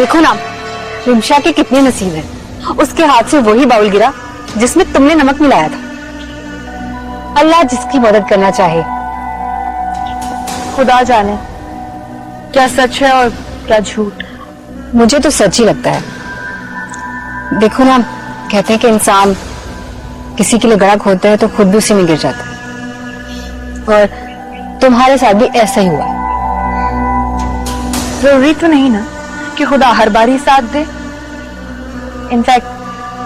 देखो ना रिमशा के कितने नसीब है, उसके हाथ से वही बाउल गिरा जिसमें तुमने नमक मिलाया था। अल्लाह जिसकी मदद करना चाहे। खुदा जाने क्या सच है और क्या झूठ। मुझे तो सच ही लगता है। देखो ना, कहते हैं कि इंसान किसी के लिए गड़ा खोदता है तो खुद भी उसी में गिर जाता है, और तुम्हारे साथ भी ऐसा ही हुआ है। जरूरी तो नहीं ना कि खुदा हर बार ही साथ दे। इनफैक्ट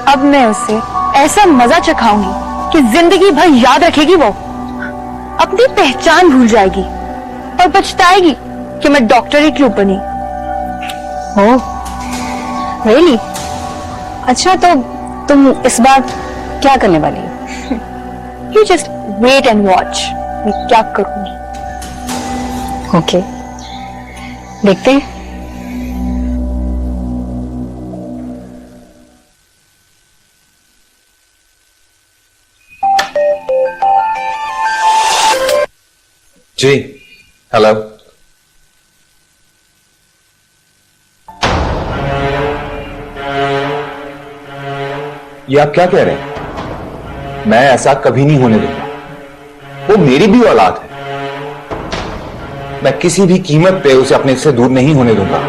अब मैं उसे ऐसा मजा चखाऊंगी कि जिंदगी भर याद रखेगी। वो अपनी पहचान भूल जाएगी और पछताएगी कि मैं डॉक्टर ही क्यों बनी। Oh really? अच्छा, तो तुम इस बार क्या करने वाली हो? You just wait and watch, मैं क्या करूंगी। ओके, देखते हैं। जी हेलो। ये आप क्या कह रहे हैं? मैं ऐसा कभी नहीं होने दूंगा। वो मेरी भी औलाद है। मैं किसी भी कीमत पे उसे अपने से दूर नहीं होने दूंगा।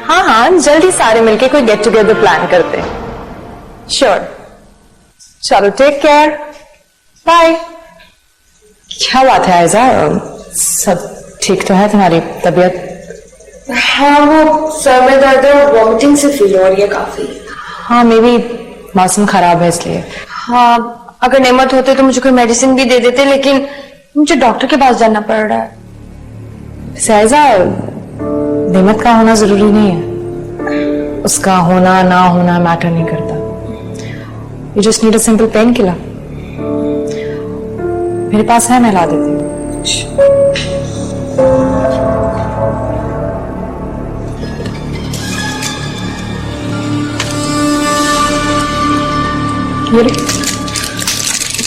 हाँ हाँ, जल्दी सारे मिलके कोई गेट टुगेदर प्लान करते हैं। श्योर। चलो, टेक केयर, बाय। क्या बात है आयजा, सब ठीक तो है? तुम्हारी तबीयत? हाँ, वो सर में दर्द है और वॉमिटिंग से फील हो रही है काफी। हाँ, मे भी मौसम खराब है इसलिए। हाँ, अगर नेमत होते तो मुझे कोई मेडिसिन भी दे देते, लेकिन मुझे डॉक्टर के पास जाना पड़ रहा है। आयजा, नेमत का होना जरूरी नहीं है। उसका होना ना होना मैटर नहीं करता। You just need a simple pain killer. मेरे पास है, मैं ला देती हूँ।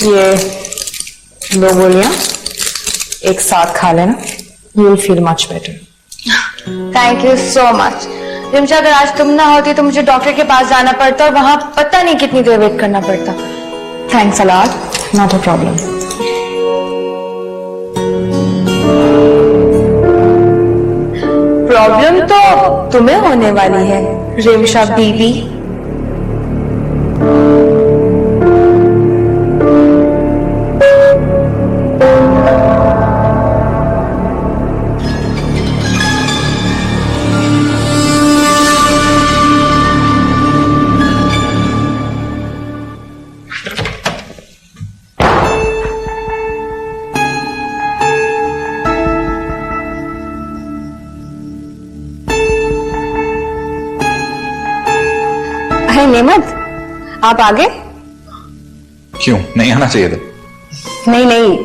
ये दो गोलियां एक साथ खा लेना, you will feel much better. Thank you so much. Rimsha, अगर आज तुम ना होती तो मुझे डॉक्टर के पास जाना पड़ता और वहां पता नहीं कितनी देर वेट करना पड़ता। Thanks a lot, not a problem. Problem तो तुम्हें होने वाली है रिमशा बीबी। नेमत, आप आ गए? क्यों नहीं आना चाहिए था? नहीं नहीं,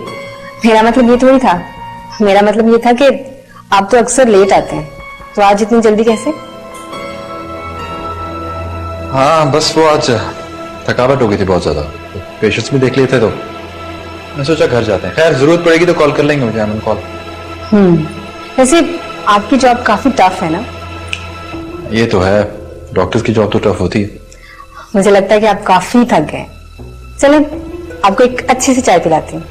मेरा मतलब ये थोड़ी था। मेरा मतलब ये था कि आप तो अक्सर लेट आते हैं, तो आज इतनी जल्दी कैसे? हाँ बस वो आज थकावट हो गई थी बहुत ज्यादा, पेशेंट्स भी देख लिए थे तो मैं सोचा घर जाते हैं। खैर जरूरत पड़ेगी तो कॉल कर लेंगे मुझे, आई कॉल। वैसे आपकी जॉब काफी टफ है ना? ये तो है, डॉक्टर्स की जॉब तो टफ होती है। मुझे लगता है कि आप काफी थक गए। चलो आपको एक अच्छी सी चाय पिलाती हूँ।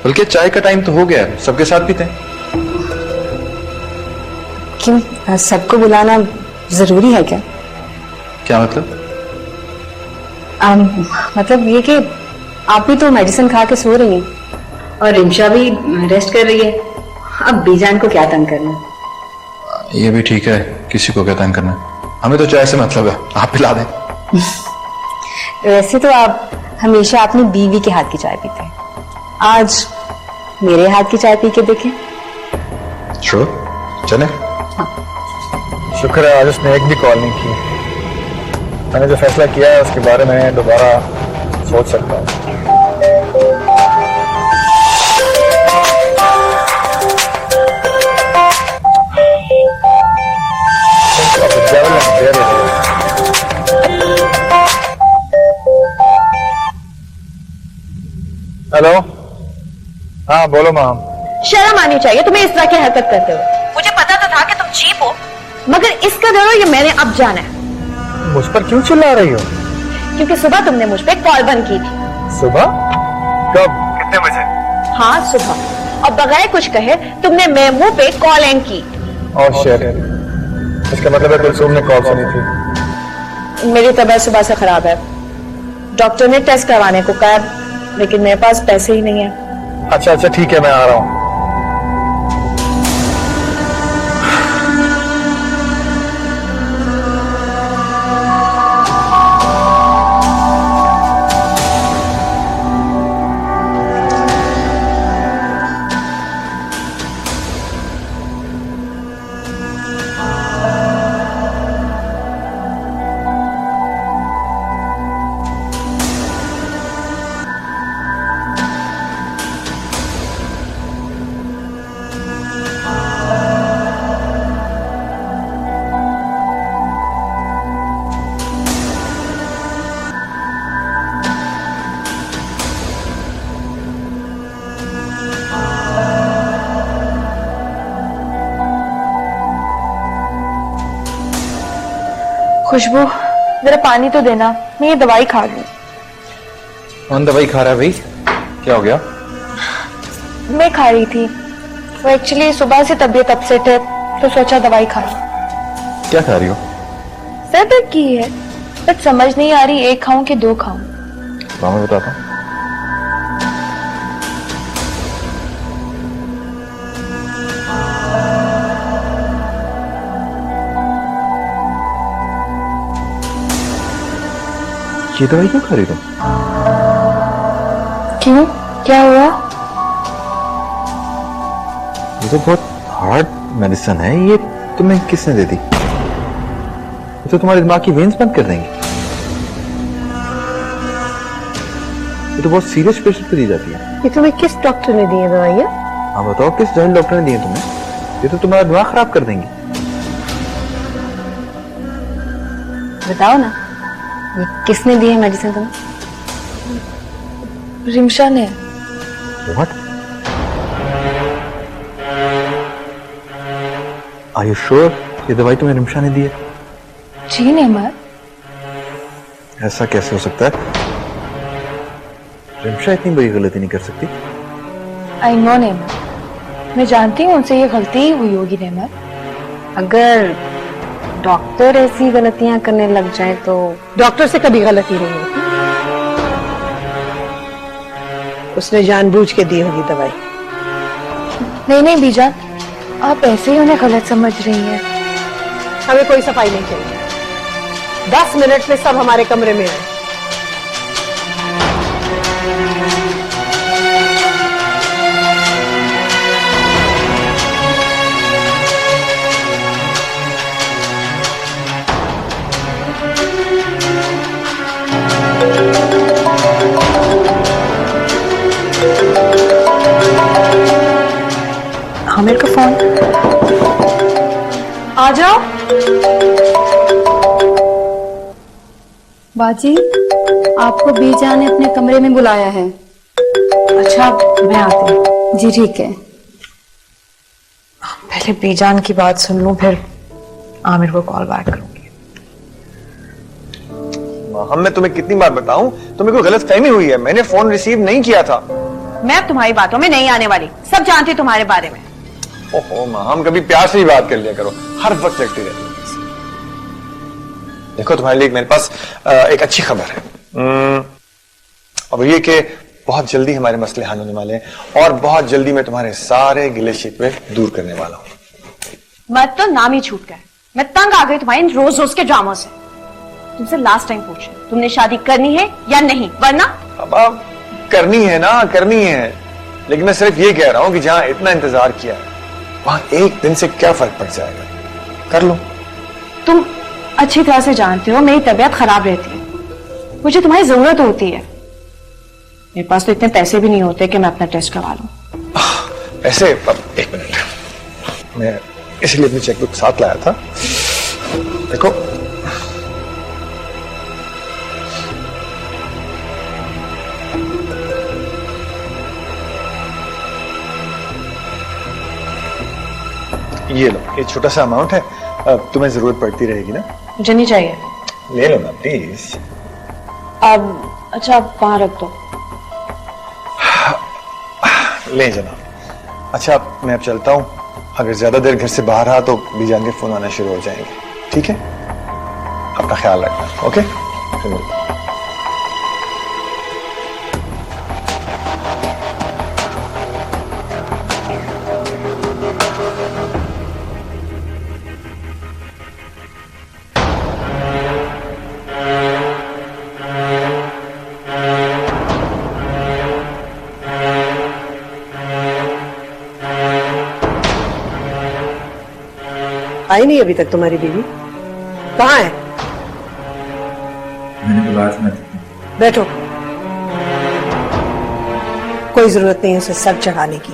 बल्कि चाय का टाइम तो हो गया है, सबके साथ पीते हैं। क्यों, सबको बुलाना जरूरी है क्या? क्या मतलब? मतलब ये कि आप भी तो मेडिसिन खा के सो रही हैं और रिमशा भी रेस्ट कर रही है। अब बीजान को क्या तंग करना? ये भी ठीक है, किसी को क्या तंग करना है। हमें तो चाय से मतलब है, आप पिला दें। वैसे तो आप हमेशा अपनी बीवी के हाथ की चाय पीते हैं, आज मेरे हाथ की चाय पी के देखें। श्योर, चले। शुक्र है आज उसने एक भी कॉल नहीं की। मैंने जो फैसला किया है उसके बारे में दोबारा सोच सकता हूँ। हेलो, हाँ बोलो माम। शर्म आनी चाहिए तुम्हें इस तरह की हरकत करते हुए। मुझे पता तो था कि तुम चीप हो, मगर इस कदर हो ये मैंने अब जाना है। मुझ पर क्यों चिल्ला रही हो? क्योंकि सुबह तुमने मुझ पे कॉल बंद की थी। सुबह? कब? कितने बजे? हाँ सुबह, और बगैर कुछ कहे तुमने मेरे मुंह पे कॉल एंड की। और शेयर, इसका मतलब है कुलसुम ने कॉल सुनी थी। मेरी तबीयत सुबह से खराब है, डॉक्टर ने टेस्ट करवाने को कहा, लेकिन मेरे पास पैसे ही नहीं है। अच्छा अच्छा ठीक है, मैं आ रहा हूँ। खुशबू, जरा पानी तो देना, मैं ये दवाई खा लूं। कौन दवाई खा रहा है भाई? क्या हो गया? मैं खा रही थी, वो एक्चुअली सुबह से तबीयत अपसेट है, तो सोचा दवाई खा लूं। क्या खा रही हो? सर दर्द की है, बट समझ नहीं आ रही एक खाऊं कि दो खाऊं। मैं बताता हूँ। ये दवाई क्यों खा रही तुम? क्यों, क्या हुआ? ये तो बहुत हार्ड मेडिसिन है, ये तुम्हें किसने दे दी? ये तो तुम्हारे दिमाग की वेन्स बंद कर देंगे। ये तो बहुत सीरियस पेशेंट को दी जाती है। ये तुम्हें किस डॉक्टर ने दी है दवाइयाँ? हाँ बताओ, किस जाहिल डॉक्टर ने दी है तुम्हें? ये तो तुम्हारा दिमाग खराब कर देंगे। बताओ ना, ये किसने दी है मेडिसिन तुम्हें? रिमशा ने। What? Are you sure ये दवाई तुम्हें रिमशा ने दी है? जी नेमर। ऐसा कैसे हो सकता है? रिमशा इतनी बड़ी गलती नहीं कर सकती। आई नो नेमर, मैं जानती हूँ उनसे ये गलती ही हुई होगी नेमर। अगर डॉक्टर ऐसी गलतियां करने लग जाए तो? डॉक्टर से कभी गलती नहीं होती, उसने जानबूझ के दी होगी दवाई। नहीं नहीं बीजा, आप ऐसे ही उन्हें गलत समझ रही हैं। हमें कोई सफाई नहीं चाहिए, 10 मिनट में सब हमारे कमरे में आए। आमिर का फोन। आ जाओ। बाजी, आपको बीजा ने अपने कमरे में बुलाया है। अच्छा, मैं आती हूँ। जी ठीक है। पहले बीजान की बात सुन लूं, फिर आमिर को कॉल बैक करूंगी। हम मैं तुम्हें कितनी बार बताऊं, तुम्हें कोई गलत फहमी हुई है। मैंने फोन रिसीव नहीं किया था। मैं अब तुम्हारी बातों में नहीं आने वाली, सब जानती हूँ तुम्हारे बारे में। ओहो माँ, हम कभी प्यार से ही बात कर लिया करो, हर वक्त लगती रहती है। देखो तुम्हारे लिए मेरे पास एक अच्छी खबर है। अब ये कि बहुत जल्दी हमारे मसले हल होने वाले हैं और बहुत जल्दी मैं तुम्हारे सारे गिले शिकवे दूर करने वाला हूं। मत तो नाम ही छूट गए, मैं तंग आ गई तुम्हारे इन रोज रोज के ड्रामों से। तुमसे लास्ट टाइम पूछे, तुमने शादी करनी है या नहीं, वरना? अब आप करनी है ना, करनी है, लेकिन मैं सिर्फ ये कह रहा हूं कि जहां इतना इंतजार किया है वहां एक दिन से क्या फर्क पड़ जाएगा, कर लो। तुम अच्छी तरह से जानते हो मेरी तबीयत खराब रहती है, मुझे तुम्हारी जरूरत होती है। मेरे पास तो इतने पैसे भी नहीं होते कि मैं अपना टेस्ट करवा लूं। ऐसे एक मिनट, मैं इसलिए अपनी चेकबुक साथ लाया था। देखो ये लो, ये छोटा सा अमाउंट है, तुम्हें जरूरत पड़ती रहेगी ना। मुझे नहीं चाहिए। ले लो ना प्लीज। अब अच्छा आप वहां रख दो। ले जनाब। अच्छा मैं अब चलता हूँ, अगर ज्यादा देर घर से बाहर रहा तो बीजान के फोन आना शुरू हो जाएंगे, ठीक है? अपना ख्याल रखना, ओके? फिर मिलते हैं। आई नहीं अभी तक तुम्हारी बीवी? कहाँ है? मैंने बुलाया था। बैठो। कोई जरूरत नहीं है उसे सर चढ़ाने की।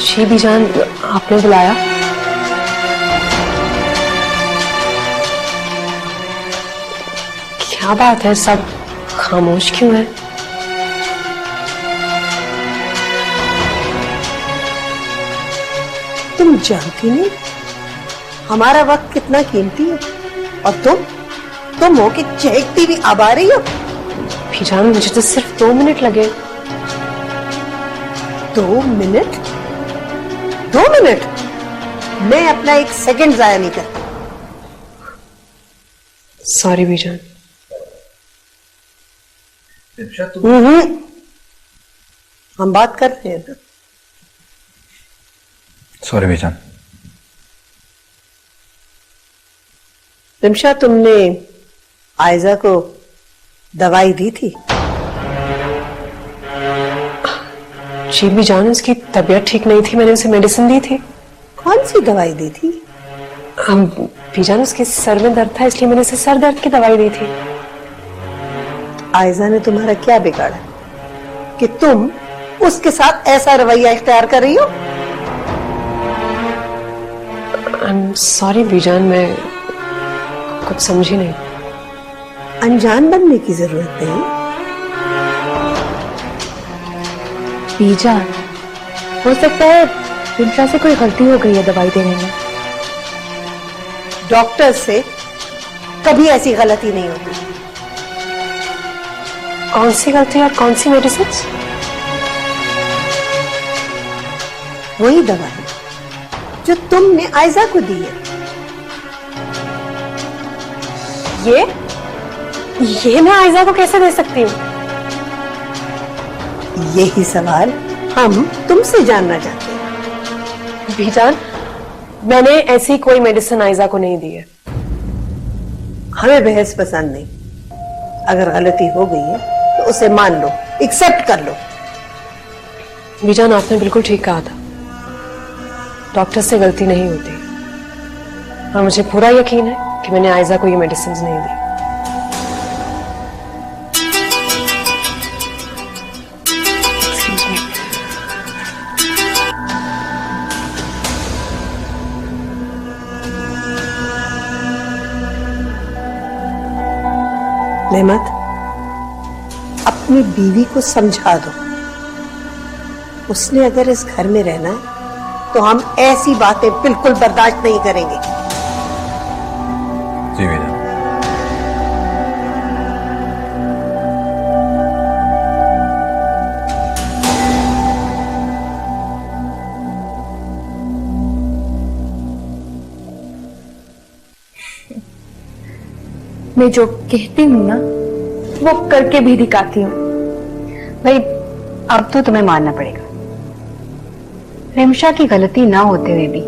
जी बीजान, आपने बुलाया? क्या बात है, सब खामोश क्यों है? तुम जानती नहीं हमारा वक्त कितना कीमती है, और तुम हो कि चहकती भी अब आ रही हो। बीजान मुझे तो सिर्फ 2 मिनट लगे। 2 मिनट? 2 मिनट? मैं अपना 1 सेकंड जाया नहीं करती। सॉरी बीजान। हम बात कर रहे हैं ना। सॉरी बेजान। रिमशा, तुमने आयजा को दवाई दी थी? जी बीजान, उसकी तबीयत ठीक नहीं थी, मैंने उसे मेडिसिन दी थी। कौन सी दवाई दी थी? बीजान उसके सर में दर्द था, इसलिए मैंने उसे सर दर्द की दवाई दी थी। आयजा ने तुम्हारा क्या बिगाड़ा कि तुम उसके साथ ऐसा रवैया इख्तियार कर रही हो? आई एम सॉरी बीजान, मैं कुछ समझी नहीं। अनजान बनने की जरूरत नहीं। बीजान, हो सकता है रिमशा से कोई गलती हो गई है दवाई देने में। डॉक्टर से कभी ऐसी गलती नहीं होती। कौन सी गलती और कौन सी मेडिसिन? वही दवाई जो तुमने आयजा को दी है। ये मैं आयजा को कैसे दे सकती हूँ? यही सवाल हम तुमसे जानना चाहते हैं। बीजान, मैंने ऐसी कोई मेडिसिन आयजा को नहीं दी है। हमें बहस पसंद नहीं। अगर गलती हो गई है तो उसे मान लो, एक्सेप्ट कर लो। बीजान, आपने बिल्कुल ठीक कहा था, डॉक्टर से गलती नहीं होती। और मुझे पूरा यकीन है कि मैंने आयजा को ये मेडिसिन नहीं दी। Excuse me. नेमत, अपनी बीवी को समझा दो। उसने अगर इस घर में रहना है तो हम ऐसी बातें बिल्कुल बर्दाश्त नहीं करेंगे। जी बेजान। मैं जो कहती हूँ ना वो करके भी दिखाती हूँ। भाई अब तो तुम्हें मानना पड़ेगा, रिमशा की गलती ना होते हुए भी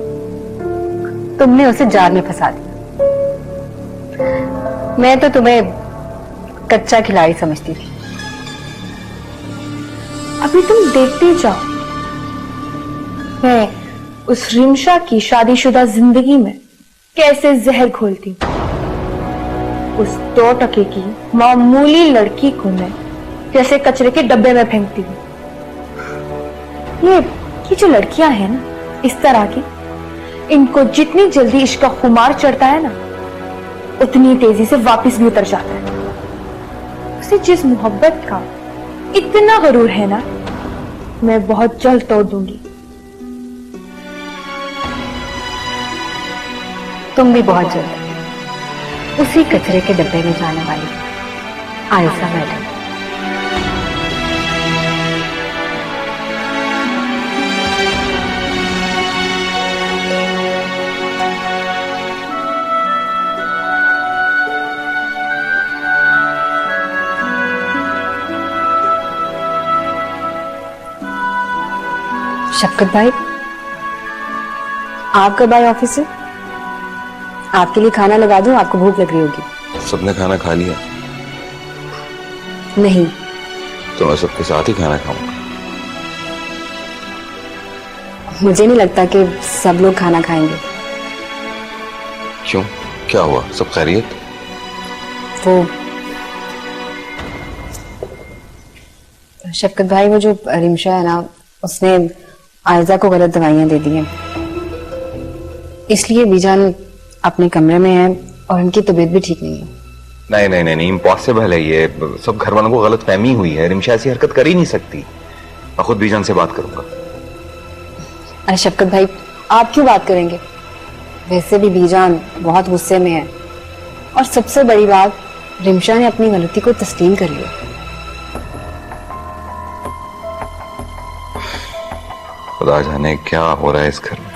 तुमने उसे जाल में फंसा दिया। मैं तो तुम्हें कच्चा खिलाड़ी समझती थी। अभी तुम देखते जाओ, मैं उस रिमशा की शादीशुदा जिंदगी में कैसे जहर घोलती हूँ। उस 2 टके की मामूली लड़की को मैं जैसे कचरे के डब्बे में फेंकती हूँ। ये जो लड़कियां हैं ना इस तरह की, इनको जितनी जल्दी इश्क का खुमार चढ़ता है ना, उतनी तेजी से वापस भी उतर जाता है। उसे जिस मोहब्बत का इतना गरूर है ना, मैं बहुत जल्द तोड़ दूंगी। तुम भी बहुत जल्द उसी कचरे के डब्बे में जाने वाली आयशा मैडम। शक्कर भाई, आप कब आए ऑफिस से? आपके लिए खाना लगा दूं? आपको भूख लग रही होगी। सबने खाना खा लिया? नहीं। तो मैं सबके साथ ही खाना खाऊंगा। मुझे नहीं लगता कि सब लोग खाना खाएंगे। क्यों, क्या हुआ? सब खैरियत? वो शफकत भाई, वो जो रिमशा है ना, उसने आयजा को गलत दवाइयां दे दी हैं, इसलिए बीजान अपने कमरे में है और उनकी तबीयत भी ठीक नहीं है। नहीं नहीं नहीं नहीं, इम्पॉसिबल है ये सब। घर वालों को गलत फहमी हुई है। रिमशा ऐसी हरकत कर ही नहीं सकती। मैं खुद बीजान से बात करूंगा। अरे शफकत भाई, आप क्यों बात करेंगे? वैसे भी बीजान बहुत गुस्से में है, और सबसे बड़ी बात, रिमशा ने अपनी गलती को तस्लीम कर लिया। खुदा जाने क्या हो रहा है इस घर में।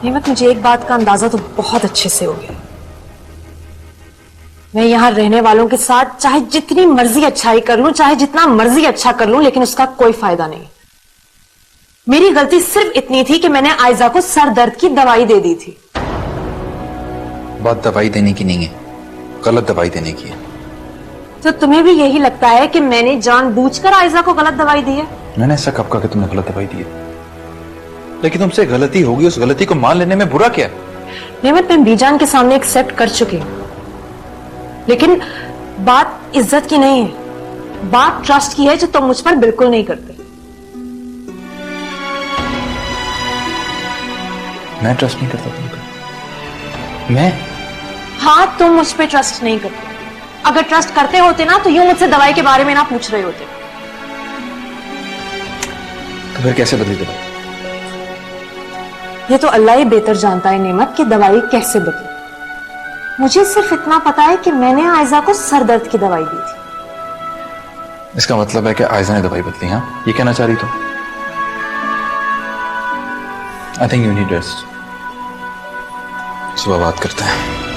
हेमंत, मुझे एक बात का अंदाजा तो बहुत अच्छे से हो गया। मैं यहां रहने वालों के साथ चाहे जितनी मर्जी अच्छाई कर लूं, चाहे जितना मर्जी अच्छा कर लूं, लेकिन उसका कोई फायदा नहीं। मेरी गलती सिर्फ इतनी थी कि मैंने आयजा को सर दर्द की दवाई दे दी थी। बात दवाई देने की नहीं है, गलत दवाई देने की है। तो तुम्हें भी यही लगता है कि मैंने जानबूझकर आयजा को गलत दवाई दी है? मैंने ऐसा कब कहा कि तुमने गलत दवाई दी है? लेकिन तुमसे गलती होगी, उस गलती को मान लेने में बुरा क्या है? हेमंत, मैं बीजान के सामने एक्सेप्ट कर चुकी हूं, लेकिन बात इज्जत की नहीं है, बात ट्रस्ट की है, जो तुम मुझ पर बिल्कुल नहीं करते। मैं ट्रस्ट नहीं करता तुम पर। मैं? हाँ, तुम मुझ पे ट्रस्ट नहीं करते। अगर ट्रस्ट करते होते ना, तो यूं मुझसे दवाई के बारे में ना पूछ रहे होते। तो फिर कैसे बदली दवाई? ये तो अल्लाह ही बेहतर जानता है नेमत कि दवाई कैसे बदले। मुझे सिर्फ इतना पता है कि मैंने आयजा को सर दर्द की दवाई दी थी। इसका मतलब है कि आयजा ने दवाई बदली? हाँ, ये कहना चाह रही तुम? I think you need rest. सुबह बात करते हैं।